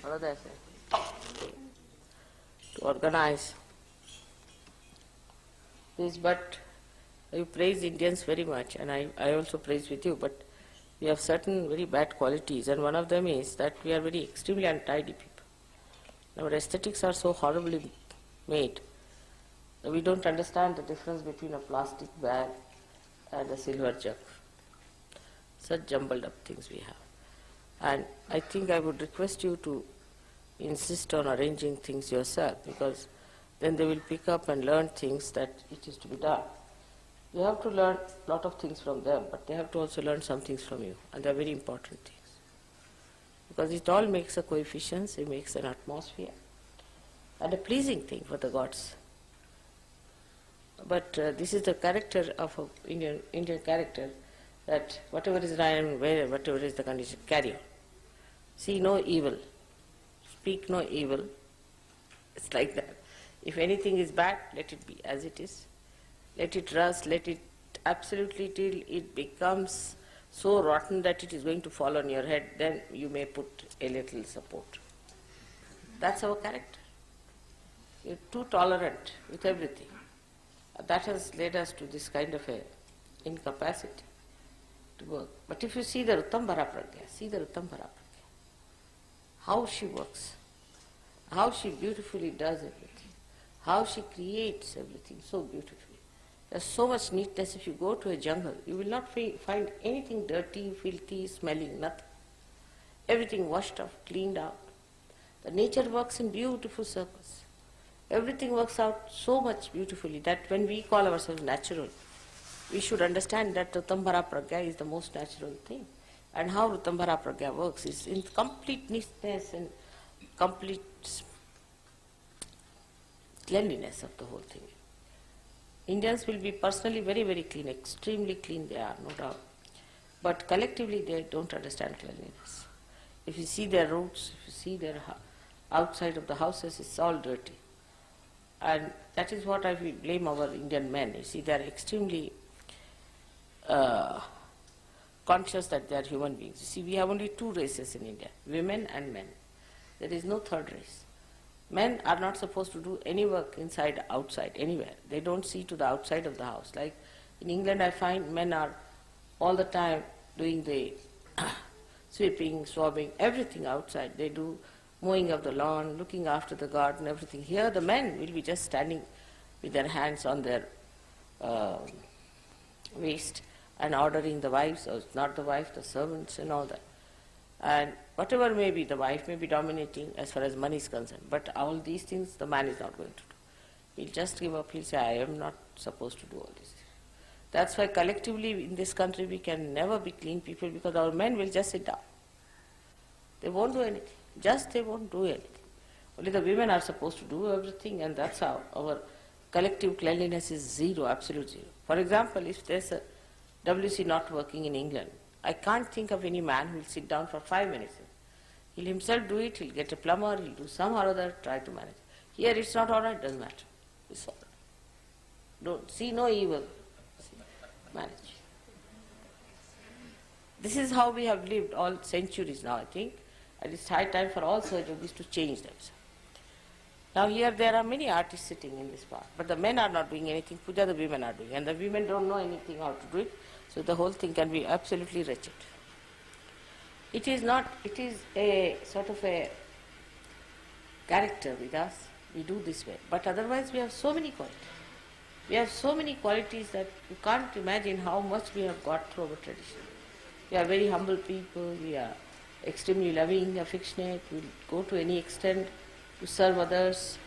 what do they say? To organize this, but you praise Indians very much, and I also praise with you, but we have certain very bad qualities, and one of them is that we are very extremely untidy people. Our aesthetics are so horribly made that we don't understand the difference between a plastic bag and a silver jug. Such jumbled up things we have. And I think I would request you to insist on arranging things yourself, because then they will pick up and learn things that it is to be done. You have to learn a lot of things from them, but they have to also learn some things from you, and they are very important things. Because it all makes a coefficient, it makes an atmosphere, and a pleasing thing for the gods. But this is the character of an Indian character, that whatever is right, whatever is the condition, carry on. See no evil, speak no evil. It's like that. If anything is bad, let it be as it is. Let it rust, let it absolutely till it becomes so rotten that it is going to fall on your head, then you may put a little support. That's our character. You're too tolerant with everything. That has led us to this kind of a incapacity to work. But if you see the Rutambara Pragya, see the Rutambara Pragya, how she works, how she beautifully does everything, how she creates everything so beautifully. There's so much neatness. If you go to a jungle, you will not find anything dirty, filthy, smelling, nothing. Everything washed off, cleaned out. The nature works in beautiful circles. Everything works out so much beautifully that when we call ourselves natural, we should understand that Rutambara Pragya is the most natural thing. And how Rutambara Pragya works is in complete neatness and complete cleanliness of the whole thing. Indians will be personally very, very clean, extremely clean they are, no doubt. But collectively they don't understand cleanliness. If you see their roads, if you see their outside of the houses, it's all dirty. And that is what I will blame our Indian men. You see, they are extremely conscious that they are human beings. You see, we have only two races in India, women and men. There is no third race. Men are not supposed to do any work inside, outside, anywhere. They don't see to the outside of the house. Like in England, I find men are all the time doing the sweeping, swabbing, everything outside. They do mowing of the lawn, looking after the garden, everything. Here the men will be just standing with their hands on their waist and ordering the wives, or not the wife, the servants and all that. And whatever may be, the wife may be dominating as far as money is concerned, but all these things the man is not going to do. He'll just give up, he'll say, I am not supposed to do all these things. That's why collectively in this country we can never be clean people, because our men will just sit down. They won't do anything. Just they won't do anything. Only the women are supposed to do everything, and that's how our collective cleanliness is zero, absolute zero. For example, if there's a WC not working in England, I can't think of any man who will sit down for 5 minutes. He'll himself do it, he'll get a plumber, he'll do some or other, try to manage. Here it's not all right, doesn't matter. It's all right. Don't see no evil. Manage. This is how we have lived all centuries now, I think. And it's high time for all Sahaja Yogis to change themselves. Now here there are many artists sitting in this part, but the men are not doing anything. Puja the women are doing, and the women don't know anything how to do it. So the whole thing can be absolutely wretched. It is not, it is a sort of a character with us. We do this way. But otherwise we have so many qualities. We have so many qualities that you can't imagine how much we have got through our tradition. We are very humble people, we are extremely loving, affectionate, we go to any extent to serve others.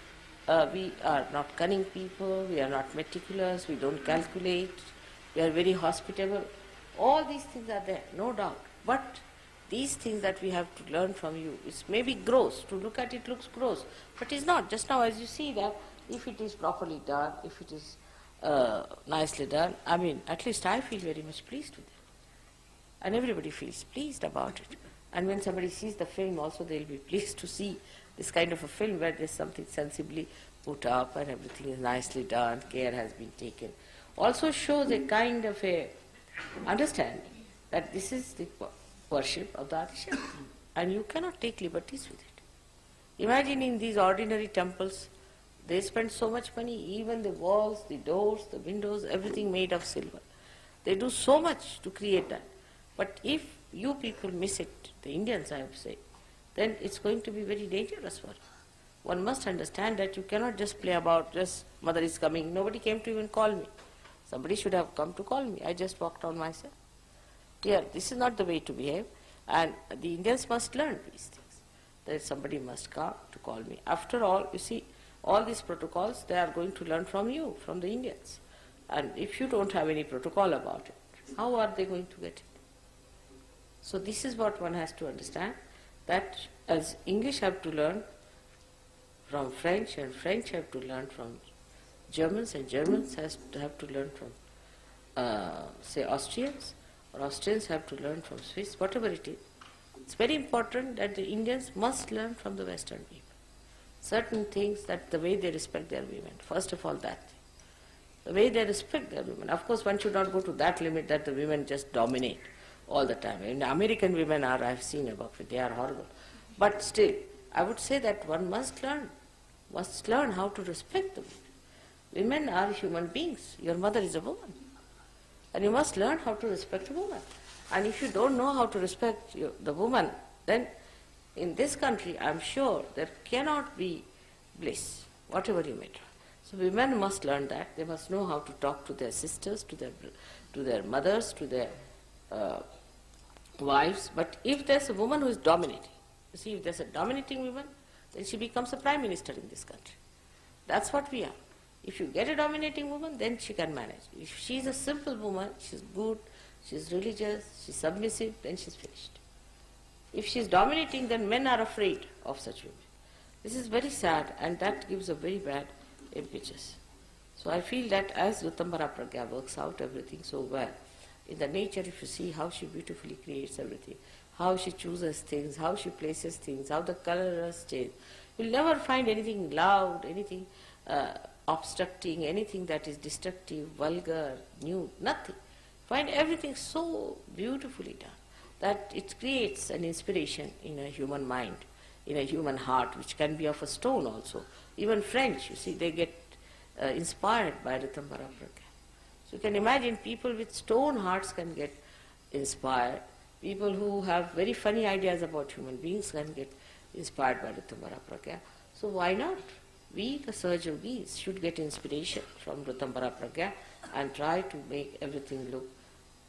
We are not cunning people, we are not meticulous, we don't calculate. We are very hospitable. All these things are there, no doubt. But these things that we have to learn from you, it's maybe gross. To look at it looks gross, but it's not. Just now as you see that, if it is properly done, if it is nicely done, I mean, at least I feel very much pleased with it. And everybody feels pleased about it. And when somebody sees the film also, they'll be pleased to see this kind of a film where there's something sensibly put up and everything is nicely done, care has been taken. Also shows a kind of a understanding that this is the worship of the Adishakti, and you cannot take liberties with it. Imagine in these ordinary temples, they spend so much money, even the walls, the doors, the windows, everything made of silver. They do so much to create that. But if you people miss it, the Indians I would say, then it's going to be very dangerous for you. One must understand that you cannot just play about, just mother is coming. Nobody came to even call me. Somebody should have come to call me. I just walked on myself. Here, this is not the way to behave. And the Indians must learn these things. That somebody must come to call me. After all, you see, all these protocols, they are going to learn from you, from the Indians. And if you don't have any protocol about it, how are they going to get it? So this is what one has to understand, that as English have to learn from French, and French have to learn from Germans, and Germans have to learn from, say, Austrians, or Austrians have to learn from Swiss, whatever it is. It's very important that the Indians must learn from the Western people. Certain things, that the way they respect their women, first of all that thing. The way they respect their women. Of course, one should not go to that limit that the women just dominate all the time. And American women are, I've seen about it, they are horrible. But still, I would say that one must learn how to respect the women. Women are human beings. Your mother is a woman. And you must learn how to respect a woman. And if you don't know how to respect the woman, then in this country, I'm sure there cannot be bliss, whatever you may try. So women must learn that. They must know how to talk to their sisters, to their mothers, to their wives. But if there's a woman who is dominating, you see, if there's a dominating woman, then she becomes a prime minister in this country. That's what we are. If you get a dominating woman, then she can manage. If she's a simple woman, she's good, she's religious, she's submissive, then she's finished. If she's dominating, then men are afraid of such women. This is very sad, and that gives a very bad impetus. So I feel that as Ritambara Pragya works out everything so well, in the nature, if you see how she beautifully creates everything, how she chooses things, how she places things, how the colors change, you'll never find anything loud, anything obstructing, anything that is destructive, vulgar, nude, nothing. Find everything so beautifully done that it creates an inspiration in a human mind, in a human heart, which can be of a stone also. Even French, you see, they get inspired by Ritambara Pragya. So you can imagine people with stone hearts can get inspired. People who have very funny ideas about human beings can get inspired by Ritambara Pragya. So why not? We, the Sahaja Yogis, should get inspiration from Ritambara Pragya and try to make everything look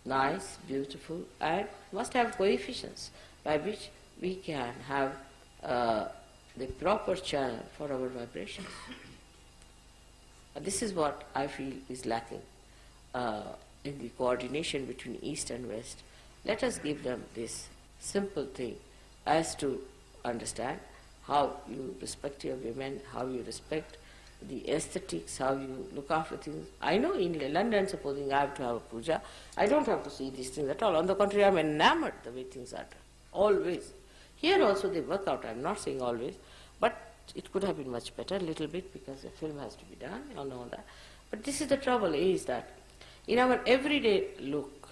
nice, beautiful, and must have coefficients by which we can have the proper channel for our vibrations. This is what I feel is lacking in the coordination between East and West. Let us give them this simple thing as to understand how you respect your women, how you respect the aesthetics, how you look after things. I know in London, supposing I have to have a puja, I don't have to see these things at all. On the contrary, I am enamored the way things are done. Always. Here also they work out, I am not saying always, but it could have been much better, a little bit, because the film has to be done and all that. But this is the trouble, is that in our everyday look,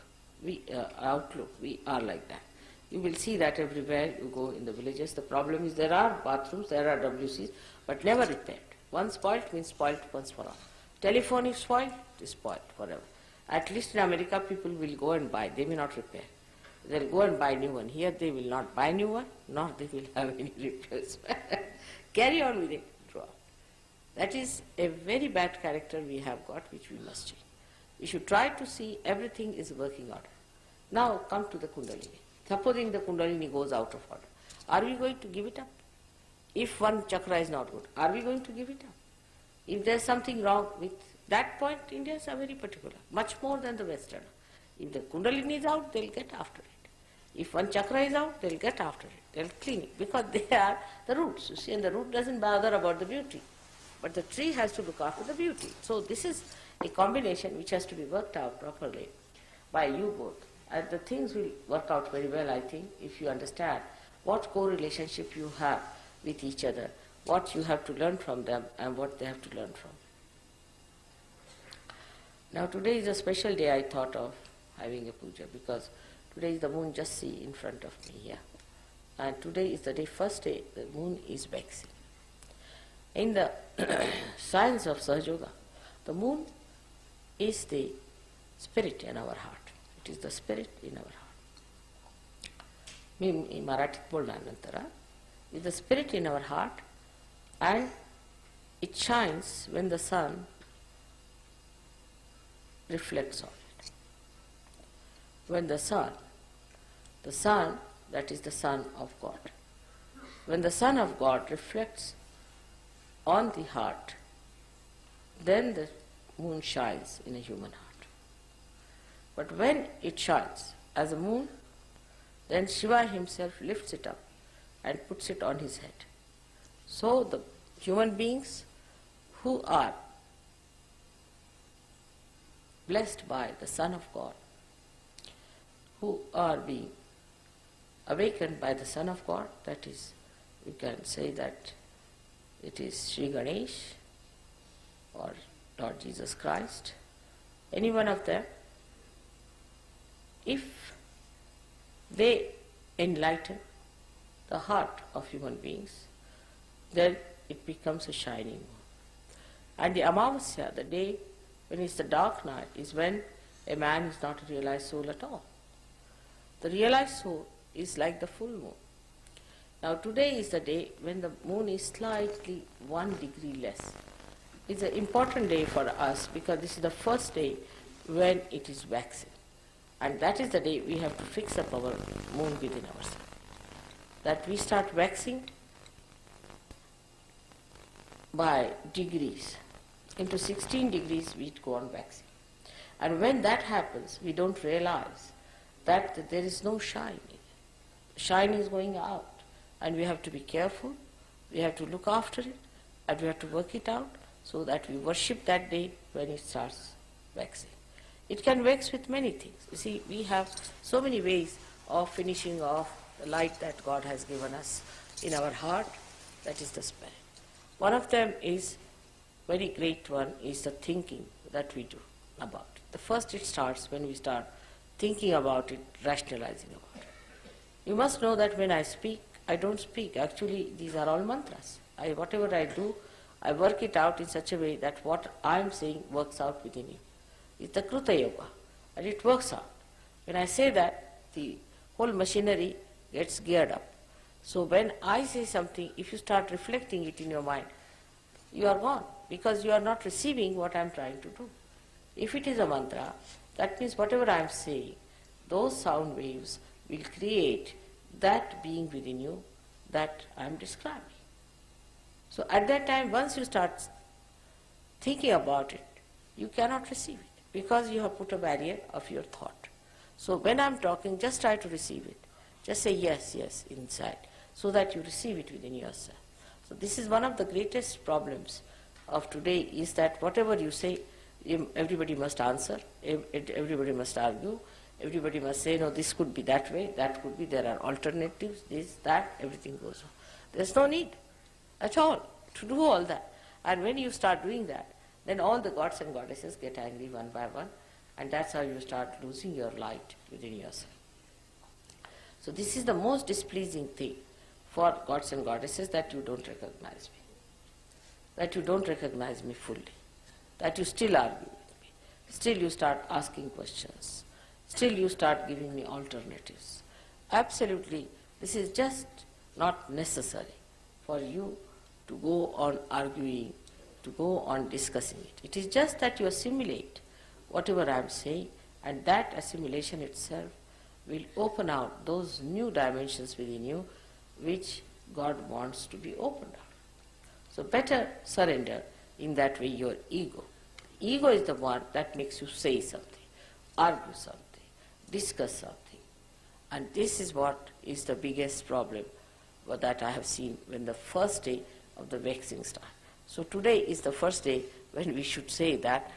outlook, we are like that. You will see that everywhere you go in the villages. The problem is there are bathrooms, there are WCs, but never repaired. One spoilt means spoilt once for all. Telephone is spoilt, it is spoilt forever. At least in America, people will go and buy. They may not repair. They'll go and buy new one. Here they will not buy new one, nor they will have any replacement. Carry on with it. That is a very bad character we have got, which we must change. We should try to see everything is working order. Now come to the Kundalini. Supposing the Kundalini goes out of order, are we going to give it up? If one chakra is not good, are we going to give it up? If there is something wrong with that point, Indians are very particular, much more than the Western. If the Kundalini is out, they'll get after it. If one chakra is out, they'll get after it. They'll clean it, because they are the roots, you see, and the root doesn't bother about the beauty. But the tree has to look after the beauty. So this is a combination which has to be worked out properly by you both. And the things will work out very well, I think, if you understand what co-relationship you have with each other, what you have to learn from them, and what they have to learn from. Now today is a special day I thought of having a puja, because today is the moon just see in front of me here. And today is the day, first day, the moon is waxing. In the science of Sahaja Yoga, the moon is the spirit in our heart. It is the spirit in our heart. मी मराठीत बोलणार नंतर is the spirit in our heart, and it shines when the sun reflects on it. When the sun, that is the Son of God, when the Son of God reflects on the heart, then the moon shines in a human heart. But when it shines as a moon, then Shiva himself lifts it up and puts it on his head. So the human beings who are blessed by the Son of God, who are being awakened by the Son of God, that is, you can say that it is Sri Ganesh or Lord Jesus Christ, any one of them, if they enlighten the heart of human beings, then it becomes a shining moon. And the Amavasya, the day when it's the dark night, is when a man is not a realized soul at all. The realized soul is like the full moon. Now today is the day when the moon is slightly 1 degree less. It's an important day for us because this is the first day when it is waxing. And that is the day we have to fix up our moon within ourselves. That we start waxing by degrees. Into 16 degrees we go on waxing. And when that happens, we don't realize that there is no shine. Shine is going out. And we have to be careful, we have to look after it, and we have to work it out so that we worship that day when it starts waxing. It can wax with many things. You see, we have so many ways of finishing off the light that God has given us in our heart, that is the spirit. One of them is, very great one, is the thinking that we do about it. The first it starts when we start thinking about it, rationalizing about it. You must know that when I speak, I don't speak. Actually, these are all mantras. Whatever I do, I work it out in such a way that what I am saying works out within you. It's the Kruta Yoga, and it works out. When I say that, the whole machinery gets geared up. So when I say something, if you start reflecting it in your mind, you are gone, because you are not receiving what I am trying to do. If it is a mantra, that means whatever I am saying, those sound waves will create that being within you that I am describing. So at that time, once you start thinking about it, you cannot receive it because you have put a barrier of your thought. So when I am talking, just try to receive it. Just say yes, yes inside, so that you receive it within yourself. So this is one of the greatest problems of today, is that whatever you say, everybody must answer, everybody must argue, everybody must say, no, this could be that way, that could be, there are alternatives, this, that, everything goes on. There's no need at all to do all that. And when you start doing that, then all the gods and goddesses get angry one by one, and that's how you start losing your light within yourself. So this is the most displeasing thing for gods and goddesses, that you don't recognize me, that you don't recognize me fully, that you still argue with me, still you start asking questions, still you start giving me alternatives. Absolutely, this is just not necessary for you to go on arguing, to go on discussing it. It is just that you assimilate whatever I am saying, and that assimilation itself will open out those new dimensions within you which God wants to be opened out. So better surrender in that way your ego. Ego is the one that makes you say something, argue something, discuss something. And this is what is the biggest problem that I have seen when the first day of the waxing starts. So today is the first day when we should say that,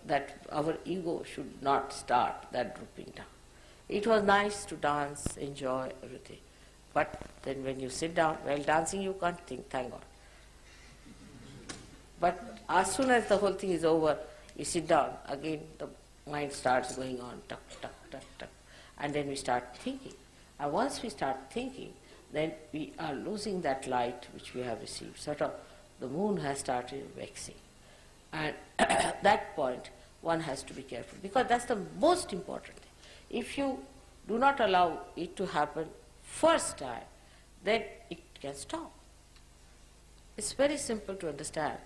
that our ego should not start that drooping down. It was nice to dance, enjoy everything. But then when you sit down, while dancing you can't think, thank God. But as soon as the whole thing is over, we sit down, again the mind starts going on, tuck, tuck, tuck, tuck. And then we start thinking. And once we start thinking, then we are losing that light which we have received. Sort of the moon has started waxing. And at that point, one has to be careful, because that's the most important thing. If you do not allow it to happen first time, then it can stop. It's very simple to understand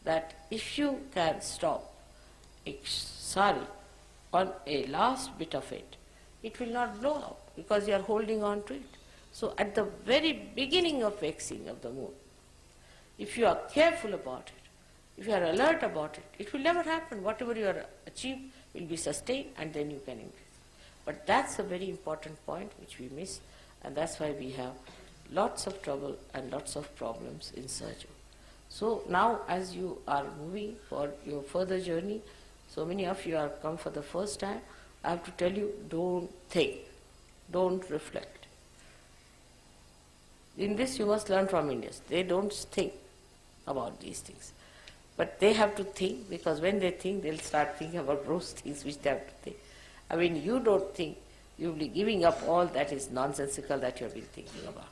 that if you can stop sari on a last bit of it, it will not blow out because you are holding on to it. So at the very beginning of waxing of the moon, if you are careful about it, if you are alert about it, it will never happen. Whatever you are achieved will be sustained, and then you can increase. But that's a very important point which we miss, and that's why we have lots of trouble and lots of problems in Sahaja. So now as you are moving for your further journey, so many of you are come for the first time, I have to tell you, don't think, don't reflect. In this you must learn from Indians. They don't think about these things. But they have to think, because when they think, they'll start thinking about those things which they have to think. I mean, you don't think, you'll be giving up all that is nonsensical that you have been thinking about.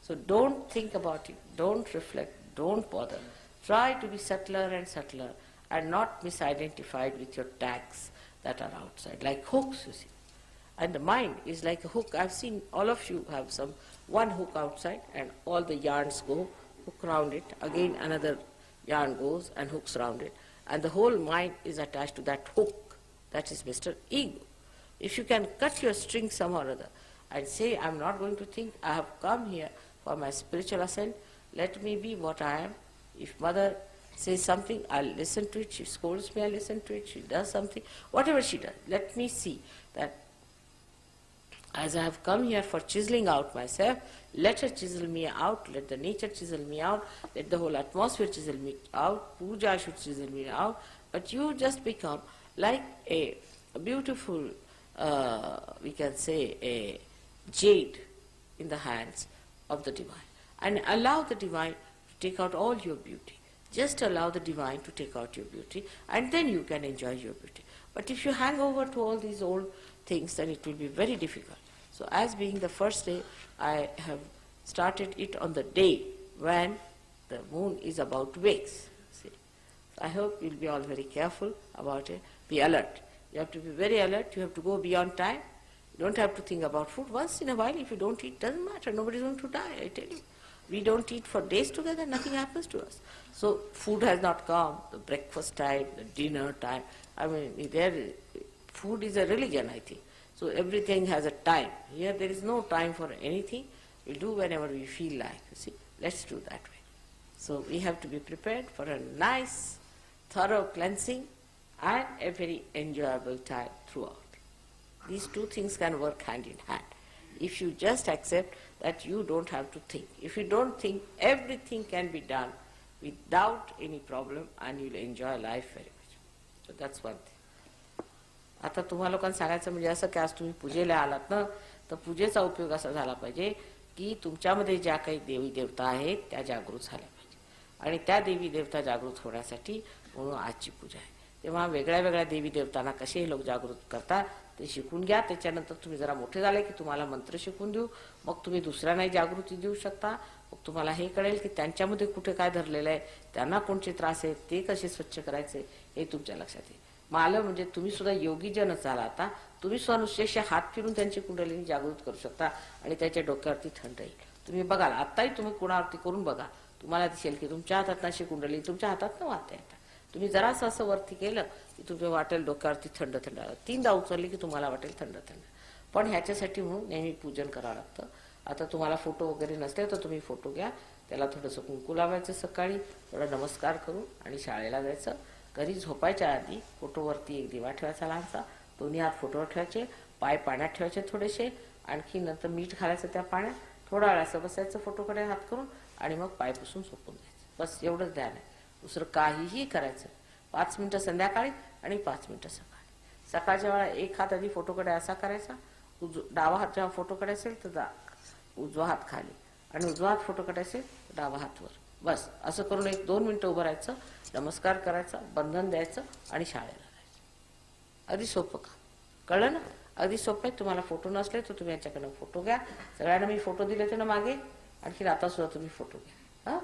So don't think about it, don't reflect, don't bother. Try to be subtler and subtler and not misidentified with your tags that are outside, like hooks, you see. And the mind is like a hook. I've seen all of you have one hook outside, and all the yarns go, hook round it, again another yarn goes and hooks round it. And the whole mind is attached to that hook. That is Mr. Ego. If you can cut your string somehow or other and say, I'm not going to think, I have come here for my spiritual ascent, let me be what I am. If mother says something, I'll listen to it. She scolds me, I'll listen to it. She does something, whatever she does, let me see that as I have come here for chiseling out myself, let her chisel me out, let the nature chisel me out, let the whole atmosphere chisel me out, puja should chisel me out, but you just become like a beautiful, we can say, a jade in the hands of the divine. And allow the divine to take out all your beauty. Just allow the divine to take out your beauty, and then you can enjoy your beauty. But if you hang over to all these old things, then it will be very difficult. So as being the first day, I have started it on the day when the moon is about to wax. See? I hope you'll be all very careful about it. Be alert. You have to be very alert. You have to go beyond time. You don't have to think about food. Once in a while, if you don't eat, doesn't matter. Nobody's going to die, I tell you. We don't eat for days together, nothing happens to us. So food has not come, the breakfast time, the dinner time. I mean, food is a religion, I think. So everything has a time. Here there is no time for anything. We do whenever we feel like. You see, let's do that way. So we have to be prepared for a nice, thorough cleansing and a very enjoyable time throughout. These two things can work hand in hand. If you just accept that you don't have to think. If you don't think, everything can be done without any problem, and you'll enjoy life very much. So that's one thing. आता तुम्हाला लोकांना सांगायचं म्हणजे असं की आज तुम्ही पूजेला आलात ना, तर पूजेचा उपयोग असा झाला पाहिजे की तुमच्यामध्ये ज्या काही देवी देवता आहेत त्या जागृत झाल्या पाहिजे, आणि त्या देवी देवता जागृत होण्यासाठी म्हणून आजची पूजा आहे. तेव्हा वेगळ्या वेगळ्या देवी देवतांना कसे लोक जागृत करतात ते शिकून घ्या. त्याच्यानंतर तुम्ही जरा मोठे झाले की तुम्हाला मंत्र शिकून देऊ, मग तुम्ही दुसऱ्यांनाही जागृती देऊ शकता. मग तुम्हाला हे कळेल की त्यांच्यामध्ये कुठे काय धरलेलं आहे, त्यांना कोणते त्रास आहेत, ते कसे स्वच्छ करायचे हे तुमच्या लक्षात येईल. मालं म्हणजे तुम्ही सुद्धा योगीजनच झाला. आता तुम्ही स्वनुशेष हात फिरून त्यांची कुंडलिनी जागृत करू शकता आणि त्याच्या डोक्यावरती थंड येईल. तुम्ही बघाल, आत्ताही तुम्ही कोणावरती करून बघा, तुम्हाला दिसेल की तुमच्या हातात अशी कुंडलिनी तुमच्या हातात न वाहता येतात. तुम्ही जरासं असं वरती केलं की तुम्ही वाटेल डोक्यावरती थंड थंड. 3दा उचलली की तुम्हाला वाटेल थंड थंड. पण ह्याच्यासाठी म्हणून नेहमी पूजन करावं लागतं. आता तुम्हाला फोटो वगैरे नसले तर तुम्ही फोटो घ्या, त्याला थोडंसं कुंकू लावायचं सकाळी, थोडा नमस्कार करून आणि शाळेला जायचं. घरी झोपायच्या आधी फोटोवरती एक दिवा ठेवायचा लहानसा, दोन्ही हात फोटोवर ठेवायचे, पाय पाण्यात ठेवायचे थोडेसे, आणखी नंतर मीठ घालायचं त्या पाण्यात, थोडा वेळ असं बसायचं फोटोकडे हात करून, आणि मग पाय पुसून झोपून जायचं. बस एवढंच ध्यान आहे, दुसरं काहीही करायचं. 5 मिनिटं संध्याकाळी आणि 5 मिनिटं सकाळी. सकाळच्या वेळा एक हात आधी फोटोकडे असा करायचा, डावा हात जेव्हा फोटोकडे असेल तर उजवा हात खाली, आणि उजवा हात फोटोकडे असेल तर डावा हात वर. बस असं करून 1-2 मिनिटं उभं राहायचं, नमस्कार करायचा, बंधन द्यायचं आणि शाळेला जायचं. आधी सोपं का कळलं ना? अगदी सोपं आहे. तुम्हाला फोटो नसले तर तुम्ही याच्याकडनं फोटो घ्या. सगळ्यांना मी फोटो दिले होते ना मागे, आणखी आता सुद्धा तुम्ही फोटो घ्या. हां